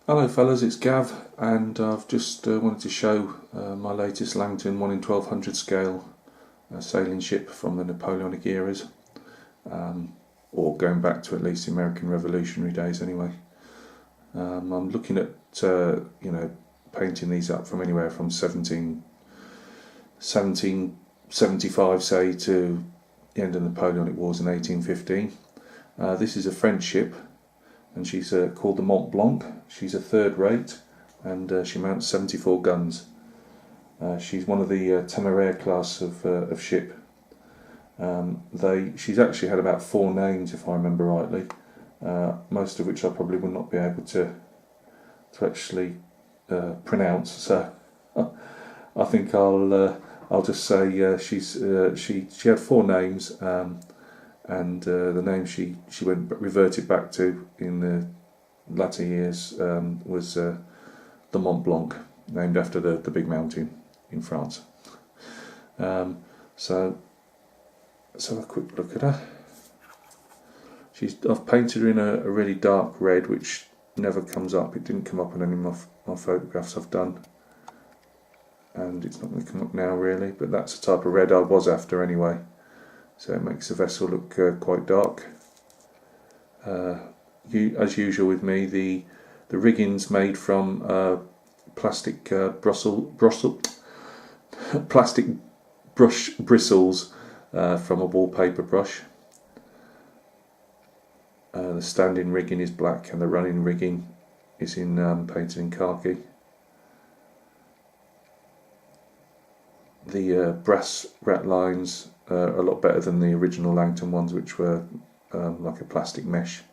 Hello fellas, it's Gav, and I've just wanted to show my latest Langton 1 in 1200 scale sailing ship from the Napoleonic eras, or going back to at least the American Revolutionary days anyway. I'm looking at painting these up from anywhere from 1775 say to the end of the Napoleonic Wars in 1815. This is a French ship, and she's called the Mont-Blanc. She's a third rate, and she mounts 74 guns. She's one of the Téméraire class of ship. She's actually had about 4 names, if I remember rightly, most of which I probably would not be able to actually pronounce. So I think I'll just say she had 4 names. And the name she reverted back to in the latter years was the Mont-Blanc, named after the big mountain in France. So let's have a quick look at her. I've painted her in a really dark red, which never comes up. It didn't come up on any of my photographs I've done, and it's not going to come up now really, but that's the type of red I was after anyway. So it makes the vessel look quite dark. As usual with me, the rigging's made from plastic plastic brush bristles from a wallpaper brush. The standing rigging is black, and the running rigging is painted in khaki. The brass ratlines are a lot better than the original Langton ones, which were like a plastic mesh.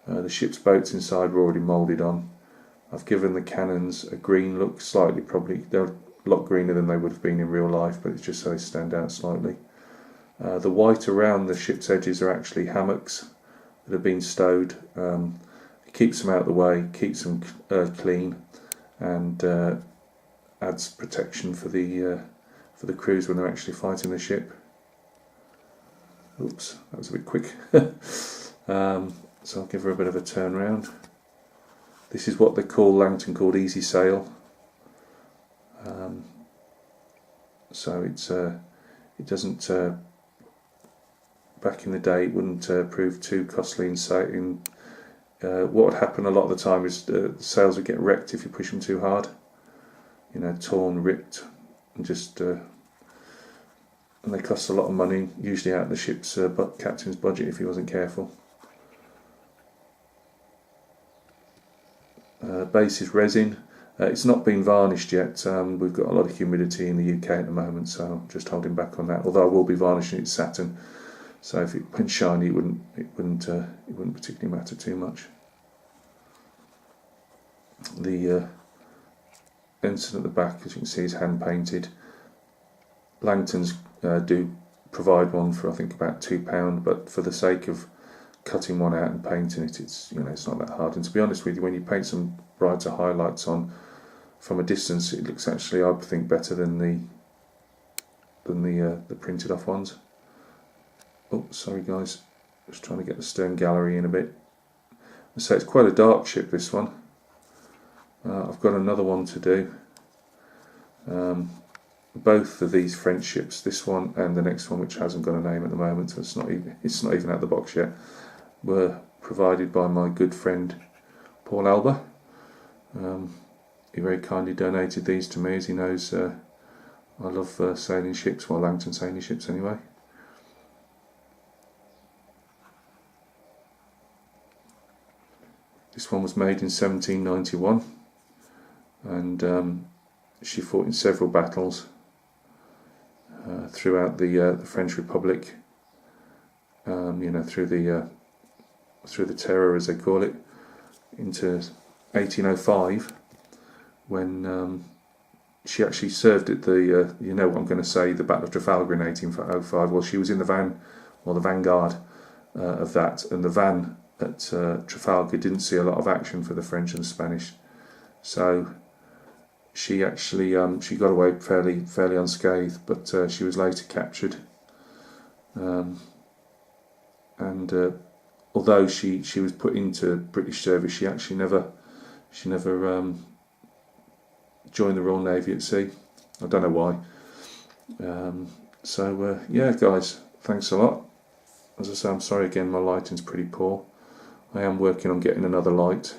The ship's boats inside were already moulded on. I've given the cannons a green look, they're a lot greener than they would have been in real life, but it's just so they stand out slightly. The white around the ship's edges are actually hammocks that have been stowed. It keeps them out of the way, keeps them clean, and adds protection for the crews when they're actually fighting the ship. Oops, that was a bit quick. So I'll give her a bit of a turn round. This is what they call Langton called easy sail. So it doesn't. Back in the day, it wouldn't prove too costly in sailing. What would happen a lot of the time is the sails would get wrecked if you push them too hard. Torn, ripped, and just. And they cost a lot of money, usually out of the ship's captain's budget if he wasn't careful. Base is resin. It's not been varnished yet. We've got a lot of humidity in the UK at the moment, so I'm just holding back on that. Although I will be varnishing it satin, so if it went shiny, it wouldn't particularly matter too much. The ensign at the back, as you can see, is hand painted. Langtons do provide one for I think about £2, but for the sake of cutting one out and painting it, it's not that hard. And to be honest with you, when you paint some brighter highlights on from a distance, it looks actually, I think, better than the printed off ones. Oh, sorry guys, just trying to get the stern gallery in a bit. So it's quite a dark ship, this one. I've got another one to do. Both of these French ships, this one and the next one, which hasn't got a name at the moment, so it's not even out of the box yet, were provided by my good friend Paul Alba. He very kindly donated these to me, as he knows I love sailing ships, well, Langton sailing ships anyway. This one was made in 1791, and she fought in several battles throughout the French Republic, through the Terror, as they call it, into 1805, when she actually served at the, what I'm going to say, the Battle of Trafalgar in 1805. Well, she was in the vanguard of that, and the van at Trafalgar didn't see a lot of action for the French and the Spanish, so she actually she got away fairly unscathed, but she was later captured, and although she was put into British service, she actually never She never joined the Royal Navy at sea. I don't know why. Yeah, guys, thanks a lot. As I say, I'm sorry again, my lighting's pretty poor. I am working on getting another light.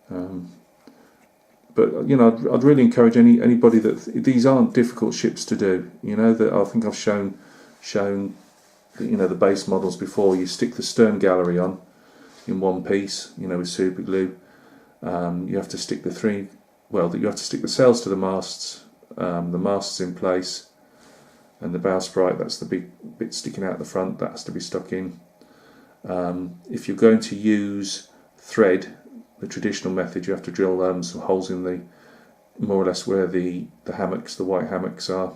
But you know, I'd really encourage anybody that these aren't difficult ships to do. You know, that I think I've shown the base models before. You stick the stern gallery on in one piece, you know, with super glue. You have to stick you have to stick the sails to the masts in place, and the bowsprit, that's the big bit sticking out the front, that has to be stuck in. If you're going to use thread, the traditional method, you have to drill some holes in the more or less where the hammocks, the white hammocks are.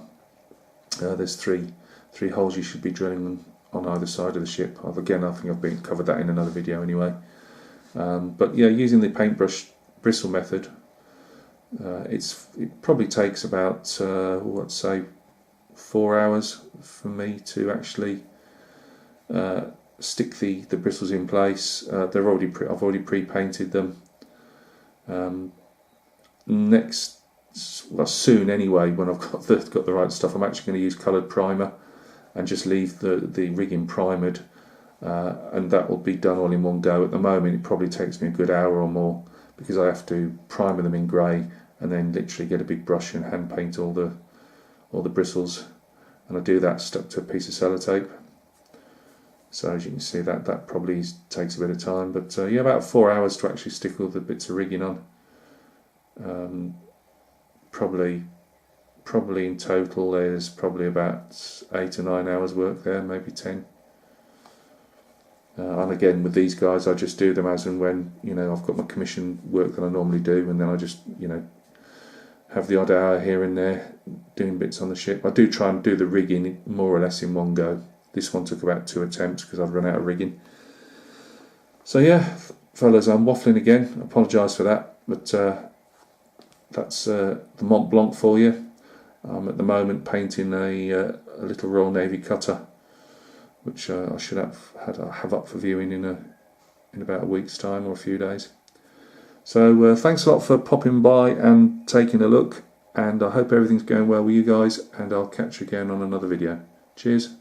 There's three holes you should be drilling on either side of the ship. Again, I think I've covered that in another video anyway. But yeah, using the paintbrush bristle method, it probably takes about let's say 4 hours for me to actually stick the bristles in place. I've already pre-painted them. Soon anyway, when I've got the right stuff, I'm actually going to use coloured primer and just leave the rigging primered, and that will be done all in one go. At the moment, it probably takes me a good hour or more because I have to primer them in grey and then literally get a big brush and hand paint all the bristles, and I do that stuck to a piece of sellotape. So as you can see, that probably takes a bit of time, but yeah, about 4 hours to actually stick all the bits of rigging on. Probably in total there's probably about 8 or 9 hours work there, maybe 10. And again, with these guys, I just do them as and when, you know, I've got my commission work that I normally do, and then I just, you know, have the odd hour here and there doing bits on the ship. I do try and do the rigging more or less in one go. This one took about 2 attempts because I've run out of rigging. So yeah, fellas, I'm waffling again. I apologise for that, but that's the Mont-Blanc for you. I'm at the moment painting a little Royal Navy cutter, which I should have up for viewing in about a week's time or a few days. So thanks a lot for popping by and taking a look, and I hope everything's going well with you guys, and I'll catch you again on another video. Cheers.